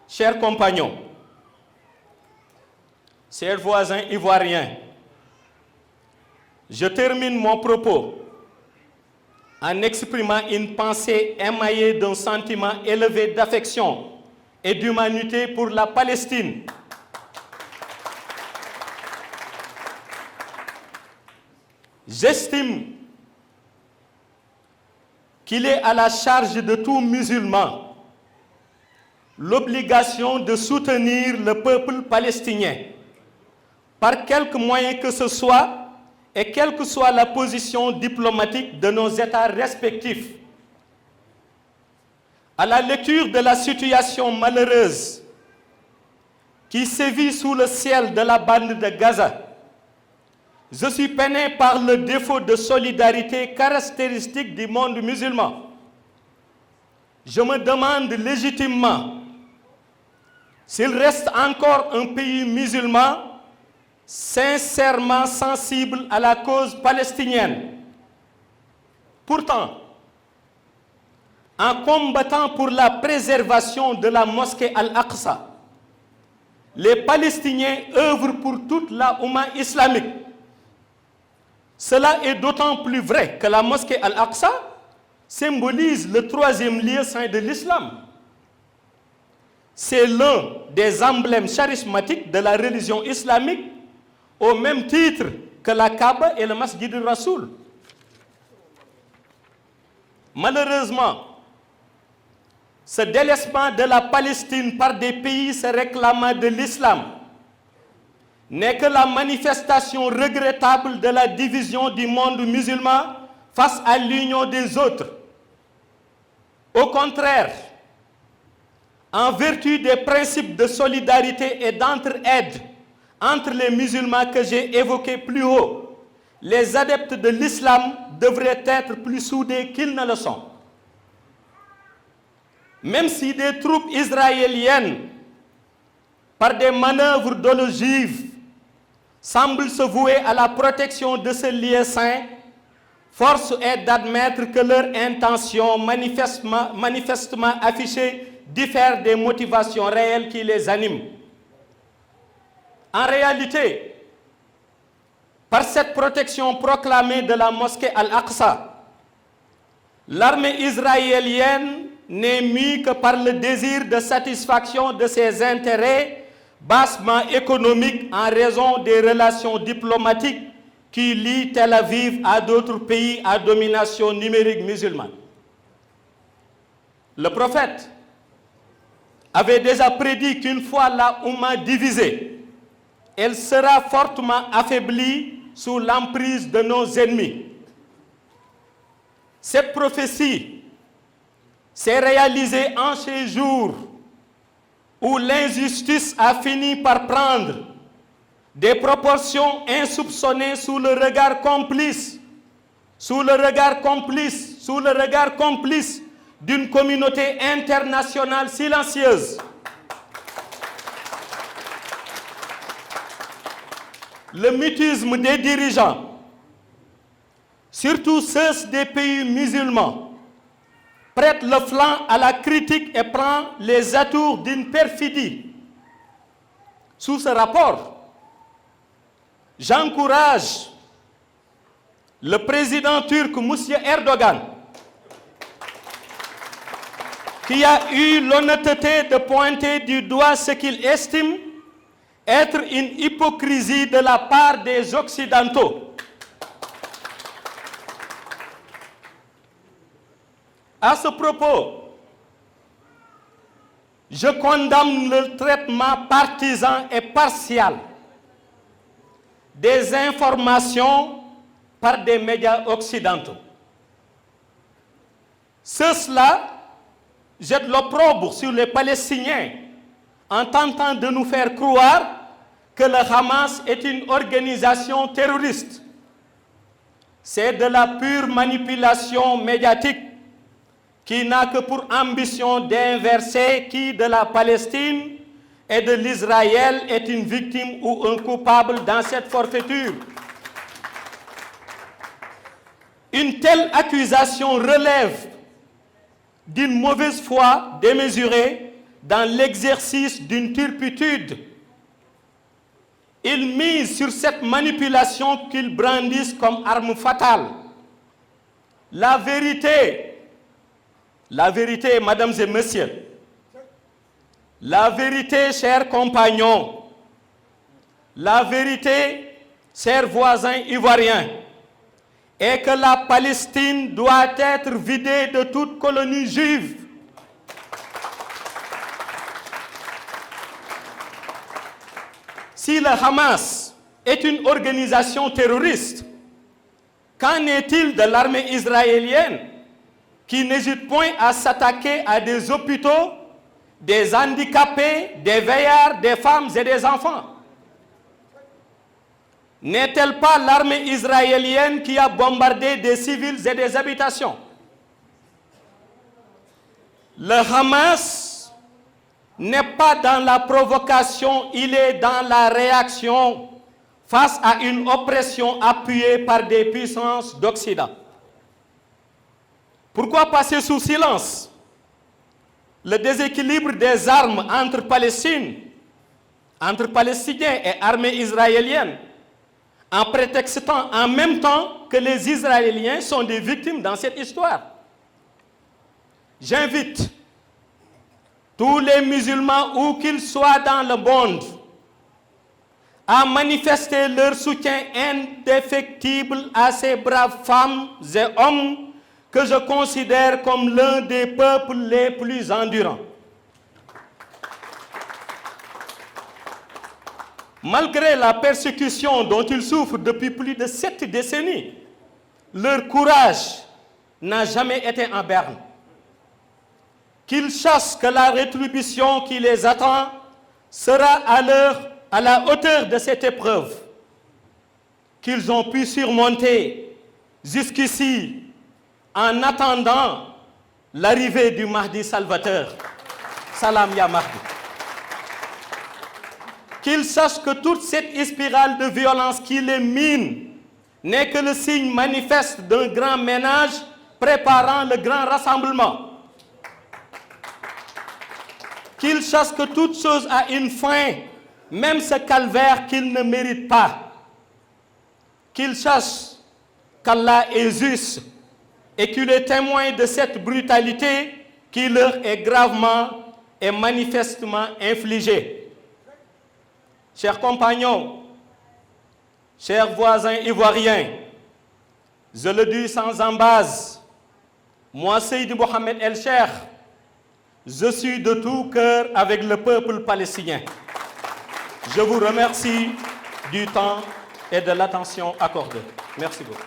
chers compagnons, chers voisins ivoiriens, je termine mon propos en exprimant une pensée émaillée d'un sentiment élevé d'affection et d'humanité pour la Palestine. J'estime qu'il est à la charge de tout musulman l'obligation de soutenir le peuple palestinien par quelque moyen que ce soit et quelle que soit la position diplomatique de nos États respectifs. À la lecture de la situation malheureuse qui sévit sous le ciel de la bande de Gaza, je suis peiné par le défaut de solidarité caractéristique du monde musulman. Je me demande légitimement s'il reste encore un pays musulman sincèrement sensible à la cause palestinienne. Pourtant, en combattant pour la préservation de la mosquée Al-Aqsa, les Palestiniens œuvrent pour toute la Oumma islamique. Cela est d'autant plus vrai que la mosquée Al-Aqsa symbolise le troisième lieu saint de l'islam. C'est l'un des emblèmes charismatiques de la religion islamique, au même titre que la Kaaba et le Masjid al-Rasoul. Malheureusement, ce délaissement de la Palestine par des pays se réclamant de l'islam n'est que la manifestation regrettable de la division du monde musulman face à l'union des autres. Au contraire, en vertu des principes de solidarité et d'entraide entre les musulmans que j'ai évoqués plus haut, les adeptes de l'islam devraient être plus soudés qu'ils ne le sont. Même si des troupes israéliennes, par des manœuvres d'ogives, semblent se vouer à la protection de ce lieu saint, force est d'admettre que leur intention manifestement affichée diffère des motivations réelles qui les animent. En réalité, par cette protection proclamée de la mosquée Al-Aqsa, l'armée israélienne n'est mue que par le désir de satisfaction de ses intérêts bassement économiques en raison des relations diplomatiques qui lient Tel Aviv à d'autres pays à domination numérique musulmane. Le prophète avait déjà prédit qu'une fois la Oumma divisée, elle sera fortement affaiblie sous l'emprise de nos ennemis. Cette prophétie s'est réalisée en ces jours où l'injustice a fini par prendre des proportions insoupçonnées sous le regard complice d'une communauté internationale silencieuse. Le mutisme des dirigeants, surtout ceux des pays musulmans, prête le flanc à la critique et prend les atours d'une perfidie. Sous ce rapport, j'encourage le président turc M. Erdogan, qui a eu l'honnêteté de pointer du doigt ce qu'il estime être une hypocrisie de la part des Occidentaux. À ce propos, je condamne le traitement partisan et partial des informations par des médias occidentaux. Ceux-là jettent l'opprobre sur les Palestiniens en tentant de nous faire croire que le Hamas est une organisation terroriste. C'est de la pure manipulation médiatique qui n'a que pour ambition d'inverser qui de la Palestine et de l'Israël est une victime ou un coupable dans cette forfaiture. Une telle accusation relève d'une mauvaise foi démesurée dans l'exercice d'une turpitude. Ils misent sur cette manipulation qu'ils brandissent comme arme fatale. La vérité, mesdames et messieurs, la vérité, chers compagnons, la vérité, chers voisins ivoiriens, est que la Palestine doit être vidée de toute colonie juive. Si le Hamas est une organisation terroriste, qu'en est-il de l'armée israélienne qui n'hésite point à s'attaquer à des hôpitaux, des handicapés, des vieillards, des femmes et des enfants? N'est-elle pas l'armée israélienne qui a bombardé des civils et des habitations? Le Hamas n'est pas dans la provocation, il est dans la réaction face à une oppression appuyée par des puissances d'Occident. Pourquoi passer sous silence le déséquilibre des armes entre Palestiniens et armée israélienne, en prétextant en même temps que les Israéliens sont des victimes dans cette histoire? J'invite tous les musulmans, où qu'ils soient dans le monde, à manifester leur soutien indéfectible à ces braves femmes et hommes que je considère comme l'un des peuples les plus endurants. Malgré la persécution dont ils souffrent depuis plus de 7 décennies, leur courage n'a jamais été en berne. Qu'ils sachent que la rétribution qui les attend sera à la hauteur de cette épreuve qu'ils ont pu surmonter jusqu'ici en attendant l'arrivée du Mahdi Salvateur. Salam ya Mahdi. Qu'ils sachent que toute cette spirale de violence qui les mine n'est que le signe manifeste d'un grand ménage préparant le grand rassemblement. Qu'ils sachent que toute chose a une fin, même ce calvaire qu'ils ne méritent pas. Qu'ils sachent qu'Allah est juste et qu'il est témoin de cette brutalité qui leur est gravement et manifestement infligée. Chers compagnons, chers voisins ivoiriens, je le dis sans embase, moi, Seydi Mohamed El Cheikh, je suis de tout cœur avec le peuple palestinien. Je vous remercie du temps et de l'attention accordée. Merci beaucoup.